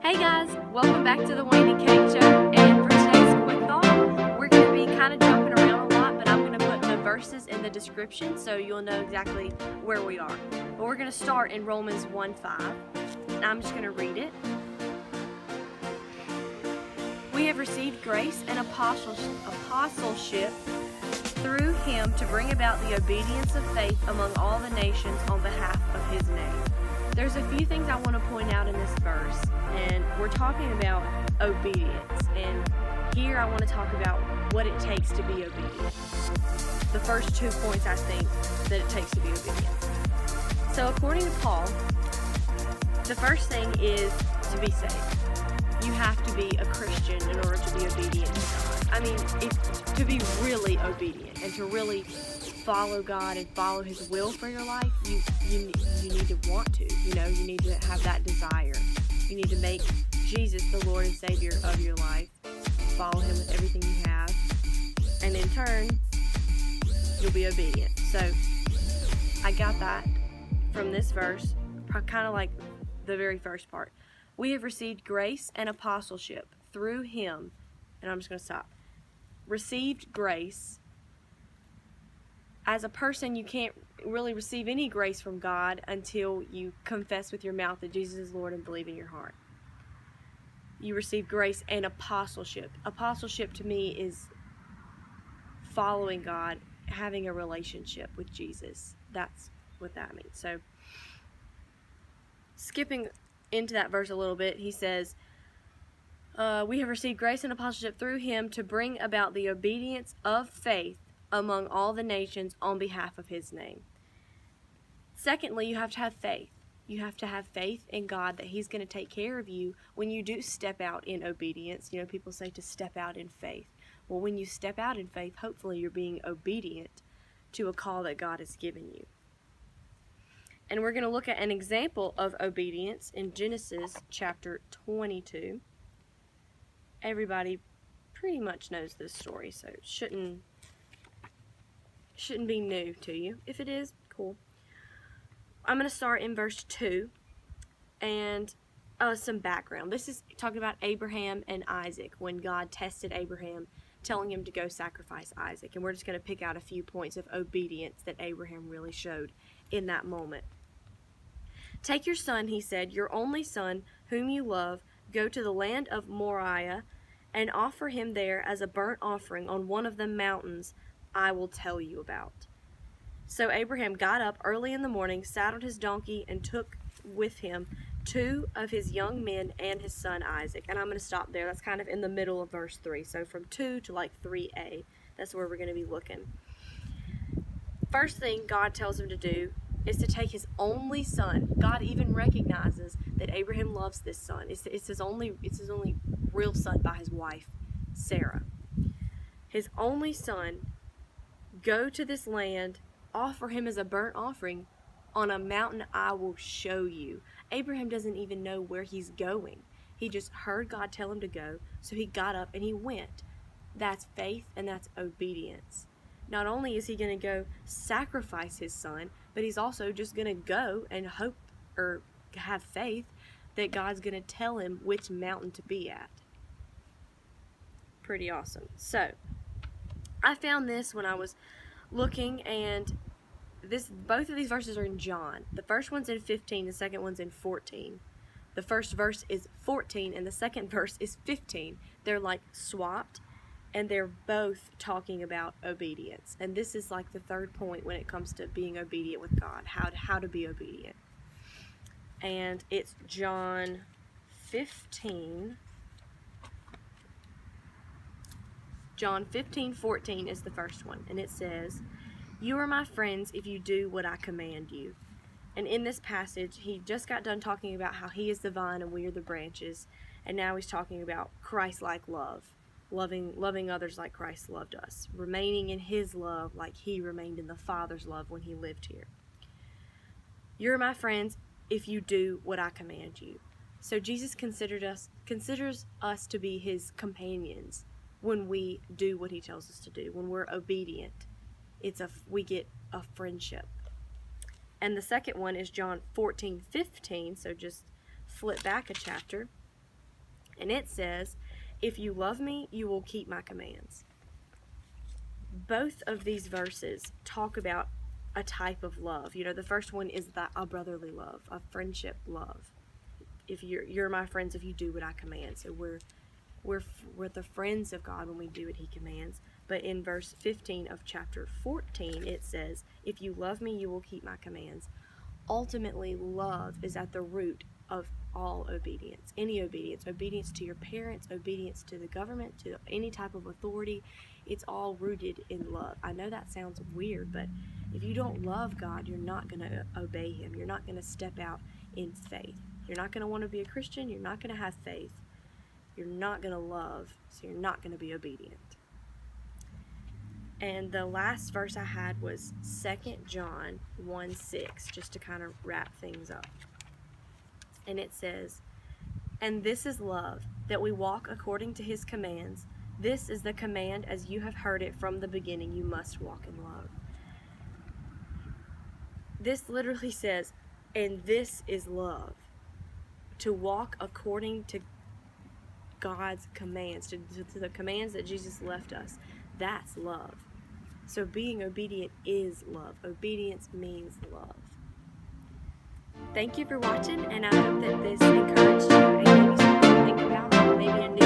Hey guys, welcome back to the Wayne and Kate Show, and for today's quick thought, we're going to be kind of jumping around a lot, but I'm going to put the verses in the description so you'll know exactly where we are. But we're going to start in Romans 1:5, and I'm just going to read it. We have received grace and apostleship through him to bring about the obedience of faith among all the nations on behalf of his name. There's a few things I want to point out in this verse, and we're talking about obedience, and here I want to talk about what it takes to be obedient. The first 2 points I think that it takes to be obedient. So according to Paul, the first thing is to be saved. You have to be a Christian in order to be obedient to God. I mean, to be really obedient and to really follow God and follow his will for your life, you need to want to, you need to have that desire. You need to make Jesus the Lord and Savior of your life. Follow him with everything you have. And in turn, you'll be obedient. So, I got that from this verse, kind of like the very first part. We have received grace and apostleship through him. And I'm just going to stop. Received grace. As a person, you can't really receive any grace from God until you confess with your mouth that Jesus is Lord and believe in your heart. You receive grace and apostleship. Apostleship to me is following God, having a relationship with Jesus. That's what that means. So, skipping into that verse a little bit, he says, we have received grace and apostleship through him to bring about the obedience of faith among all the nations on behalf of his name. Secondly, you have to have faith. You have to have faith in God that he's going to take care of you when you do step out in obedience. People say to step out in faith. Well, when you step out in faith, hopefully you're being obedient to a call that God has given you. And we're going to look at an example of obedience in Genesis chapter 22. Everybody pretty much knows this story, so it shouldn't be new to you. If it is, cool. I'm going to start in verse 2 and some background. This is talking about Abraham and Isaac when God tested Abraham, telling him to go sacrifice Isaac. And we're just going to pick out a few points of obedience that Abraham really showed in that moment. Take your son, he said, your only son, whom you love, go to the land of Moriah and offer him there as a burnt offering on one of the mountains I will tell you about. So Abraham got up early in the morning, saddled his donkey, and took with him 2 of his young men and his son Isaac. And I'm going to stop there. That's kind of in the middle of verse 3. So from 2 to like 3a, that's where we're going to be looking. First thing God tells him to do is to take his only son. God even recognizes that Abraham loves this son. It's his only real son by his wife, Sarah. His only son. Go to this land, offer him as a burnt offering on a mountain I will show you. Abraham doesn't even know where he's going. He just heard God tell him to go, so he got up and he went. That's faith and that's obedience. Not only is he going to go sacrifice his son, but he's also just going to go and hope or have faith that God's going to tell him which mountain to be at. Pretty awesome. So, I found this when I was looking, and both of these verses are in John. The first one's in 15, the second one's in 14. The first verse is 14, and the second verse is 15. They're like swapped, and they're both talking about obedience. And this is like the third point when it comes to being obedient with God, how to be obedient. And it's John 15. John 15:14 is the first one, and it says, you are my friends if you do what I command you. And in this passage, he just got done talking about how he is the vine and we are the branches, and now he's talking about Christ-like love, loving others like Christ loved us, remaining in his love like he remained in the Father's love when he lived here. You're my friends if you do what I command you. So Jesus considers us to be his companions when we do what he tells us to do, when we're obedient. We get a friendship. And the second one is John 14:15, so just flip back a chapter. And it says, if you love me, you will keep my commands. Both of these verses talk about a type of love. You know, the first one is a brotherly love, a friendship love. If you're my friends if you do what I command. So we're the friends of God when we do what he commands. But in verse 15 of chapter 14, it says, if you love me, you will keep my commands. Ultimately, love is at the root of all obedience. Any obedience. Obedience to your parents, obedience to the government, to any type of authority. It's all rooted in love. I know that sounds weird, but if you don't love God, you're not going to obey him. You're not going to step out in faith. You're not going to want to be a Christian. You're not going to have faith. You're not going to love, so you're not going to be obedient. And the last verse I had was 2 John 1:6, just to kind of wrap things up. And it says, and this is love, that we walk according to his commands. This is the command as you have heard it from the beginning. You must walk in love. This literally says, and this is love. To walk according to God's commands, to the commands that Jesus left us. That's love. So being obedient is love. Obedience means love. Thank you for watching, and I hope that this encouraged you and gave you something to think about, maybe a new